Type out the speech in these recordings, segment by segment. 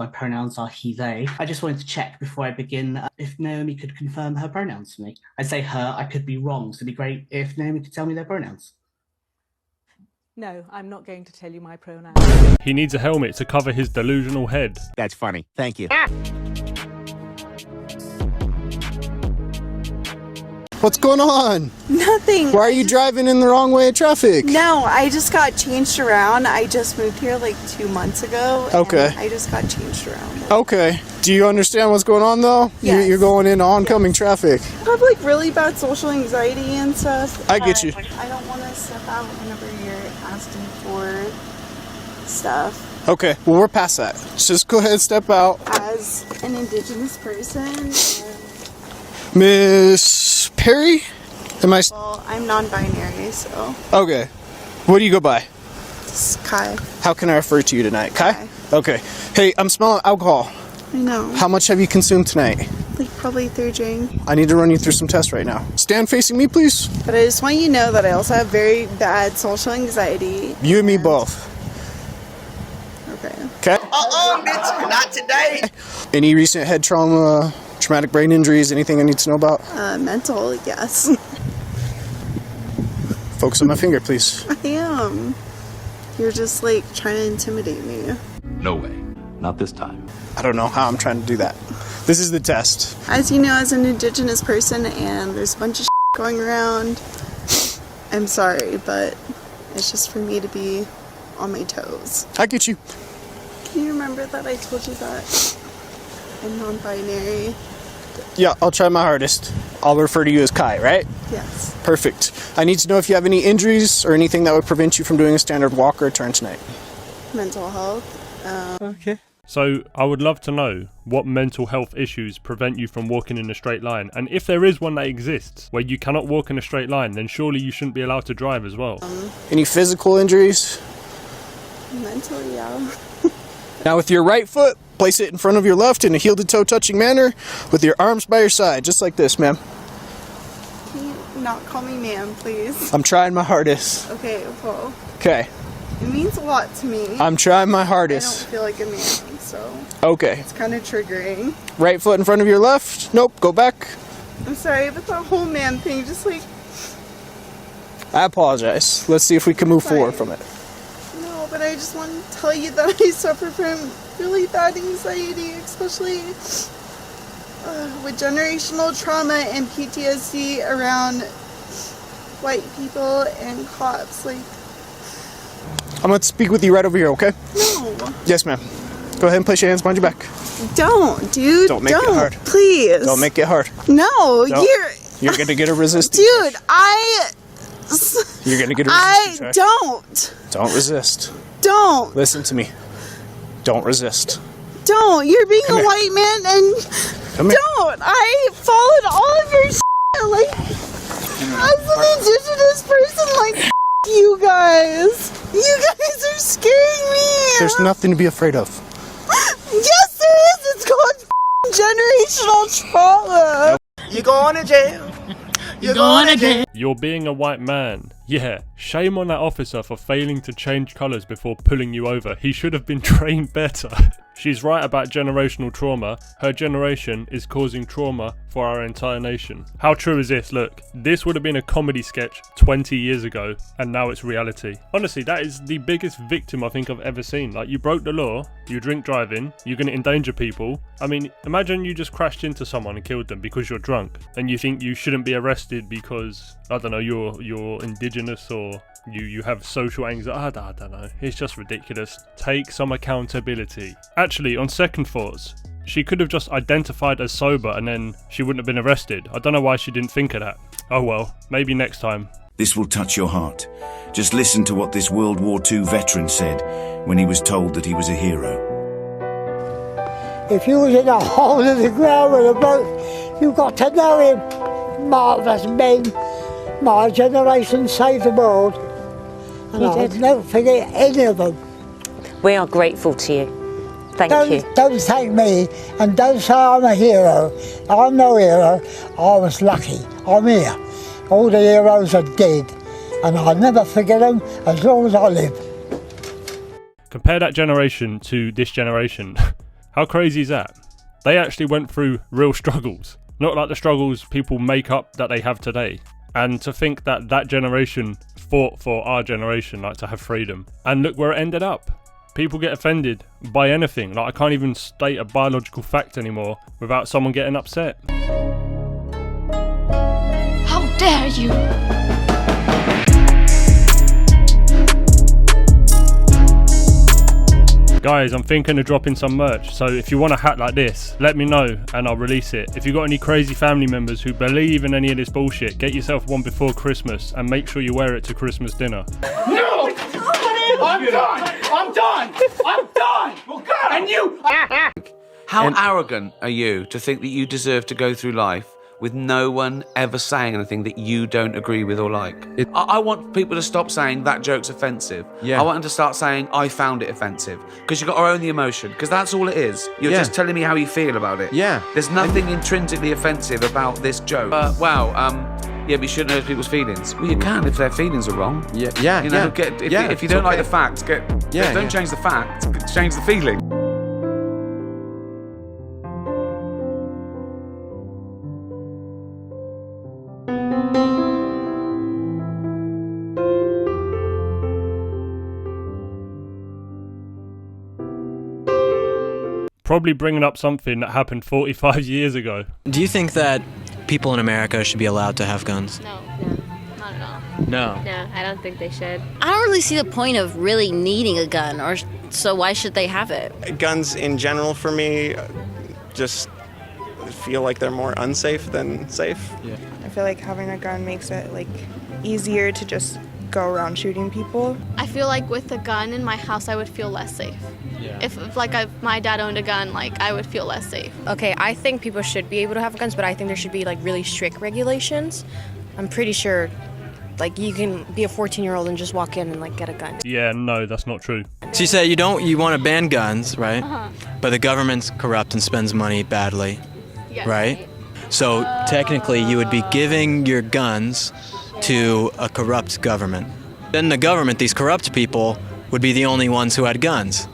My pronouns are he, they. I just wanted to check before I begin if Naomi could confirm her pronouns for me. I say her, I could be wrong, so it'd be great if Naomi could tell me their pronouns. No, I'm not going to tell you my pronouns. He needs a helmet to cover his delusional head. That's funny. Thank you. What's going on? Nothing. Why are you driving in the wrong way of traffic? No, I just got changed around. I just moved here like 2 months ago. Okay. I just got changed around. Okay. Do you understand what's going on though? Yes. You're going into oncoming traffic. I have like really bad social anxiety and stuff. I get you. I don't want to step out whenever you're asking for stuff. Okay, well we're past that. Just go ahead and step out. As an Indigenous person, Miss Perry? well, I'm non-binary, so Okay. What do you go by? it's Kai. How can I refer to you tonight? Kai? Kai. Okay. Hey, I'm smelling alcohol. I know. How much have you consumed tonight? Like probably 3 drink. I need to run you through some tests right now. Stand facing me, please. But I just want you to know that I also have very bad social anxiety. You and me both. Okay. Okay? Bitch, not today. Any recent head trauma, traumatic brain injuries, anything I need to know about? Mental, yes. Focus on my finger, please. I am. You're just like trying to intimidate me. No way. Not this time. I don't know how I'm trying to do that. This is the test. As you know, as an Indigenous person, and there's a bunch of going around, I'm sorry, but it's just for me to be on my toes. I get you. Can you remember that I told you that I'm non-binary? Yeah, I'll try my hardest. I'll refer to you as Kai, right? Yes. Perfect. I need to know if you have any injuries or anything that would prevent you from doing a standard walk or turn tonight. Mental health. Okay. So I would love to know what mental health issues prevent you from walking in a straight line, and if there is one that exists where you cannot walk in a straight line, then surely you shouldn't be allowed to drive as well. Any physical injuries? Mental, yeah. Now with your right foot, place it in front of your left in a heel-to-toe touching manner with your arms by your side, just like this, ma'am. Can you not call me ma'am, please? I'm trying my hardest. Okay, well, Okay. it means a lot to me. I'm trying my I hardest. don't feel like a man, so Okay. it's kind of triggering. Right foot in front of your left. Nope, go back. I'm sorry, but the whole man thing just like, I apologize. Let's see if we can move forward from it. no, but I just want to tell you that I suffer from really bad anxiety, especially with generational trauma and PTSD around white people and cops. Like, I'm going to speak with you right over here, okay? no, Yes, ma'am. Go ahead and place your hands behind your back. don't, dude. Don't make it hard. Please. Don't make it hard. No, Don't. you're. You're going to get a resistance. Dude, You're going to get a resistance I check. don't. resist. Don't. Listen to me. Don't resist. Don't. You're being Come a here. white man and Come here. don't. I followed all of your shit. Like, as an Indigenous person, like, you guys. You guys are scaring me. There's nothing to be afraid of. Yes, there is. It's called generational trauma. You going to jail. You're going to jail. You're being a white man. Yeah, shame on that officer for failing to change colours before pulling you over. He should have been trained better. She's right about generational trauma. Her generation is causing trauma for our entire nation. How true is this? Look, this would have been a comedy sketch 20 years ago, and now it's reality. Honestly, that is the biggest victim I think I've ever seen. Like, you broke the law, you drink driving, you're going to endanger people. I mean, imagine you just crashed into someone and killed them because you're drunk, and you think you shouldn't be arrested because, I don't know, you're indigenous or you have social anxiety. I don't know. It's just ridiculous. Take some accountability. Actually, on second thoughts, she could have just identified as sober and then she wouldn't have been arrested. I don't know why she didn't think of that. Oh well, maybe next time. This will touch your heart. Just listen to what this World War II veteran said when he was told that he was a hero. If you was in a hole in the ground with a boat, you got to know him. Marvellous men. My generation saved the world. And I'll never forget any of them. We are grateful to you. Thank you. Don't thank me, and don't say I'm a hero. I'm no hero. I was lucky. I'm here. All the heroes are dead, and I'll never forget them as long as I live. Compare that generation to this generation. How crazy is that? They actually went through real struggles, not like the struggles people make up that they have today. And to think that that generation fought for our generation, like to have freedom. And look where it ended up. People get offended by anything. Like I can't even state a biological fact anymore without someone getting upset. How dare you! Guys, I'm thinking of dropping some merch, so if you want a hat like this, let me know and I'll release it. If you got any crazy family members who believe in any of this bullshit, get yourself one before Christmas and make sure you wear it to Christmas dinner. No! I'm done! I'm done! I'm done! Well, God! And you... How arrogant are you to think that you deserve to go through life with no one ever saying anything that you don't agree with or like? I want people to stop saying that joke's offensive. I want them to start saying I found it offensive, because you've got to own the emotion, because that's all it is. You're just telling me how you feel about it. There's nothing intrinsically offensive about this joke. Yeah, but you shouldn't hurt people's feelings. Well, you can if their feelings are wrong. You know, if you don't like the facts, don't change the facts, change the feeling. Probably bringing up something that happened 45 years ago. Do you think that people in America should be allowed to have guns? No, not at all. No. No, I don't think they should. I don't really see the point of really needing a gun, or so why should they have it? Guns in general for me just feel like they're more unsafe than safe. I feel like having a gun makes it like easier to just go around shooting people. I feel like with a gun in my house I would feel less safe. If my dad owned a gun, like I would feel less safe. Okay, I think people should be able to have guns, but I think there should be like really strict regulations. I'm pretty sure like you can be a 14-year-old and just walk in and like get a gun. Yeah, no, that's not true. So you say you want to ban guns, right? But the government's corrupt and spends money badly, right? So technically you would be giving your guns to a corrupt government. Then the government, these corrupt people, would be the only ones who had guns.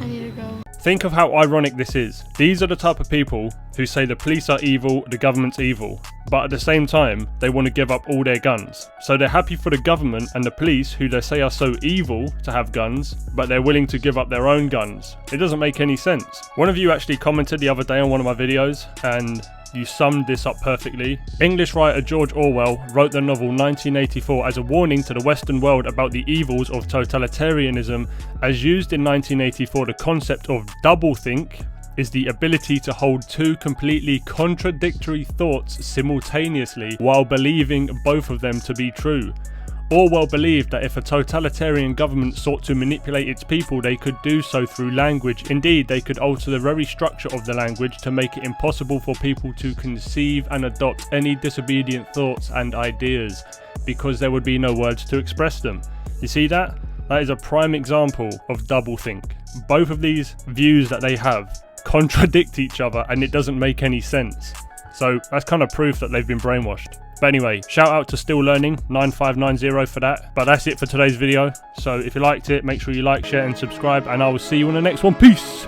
I need to go. Think of how ironic this is. These are the type of people who say the police are evil, the government's evil, but at the same time, they want to give up all their guns. So they're happy for the government and the police, who they say are so evil, to have guns, but they're willing to give up their own guns. It doesn't make any sense. One of you actually commented the other day on one of my videos, and you summed this up perfectly. English writer George Orwell wrote the novel 1984 as a warning to the Western world about the evils of totalitarianism. As used in 1984, the concept of doublethink is the ability to hold two completely contradictory thoughts simultaneously while believing both of them to be true. Orwell believed that if a totalitarian government sought to manipulate its people, they could do so through language. Indeed, they could alter the very structure of the language to make it impossible for people to conceive and adopt any disobedient thoughts and ideas, because there would be no words to express them. You see that? That is a prime example of doublethink. Both of these views that they have contradict each other, and it doesn't make any sense. So that's kind of proof that they've been brainwashed. But anyway, shout out to Still Learning 9590 for that. But that's it for today's video. So if you liked it, make sure you like, share and subscribe, and I will see you in the next one. Peace!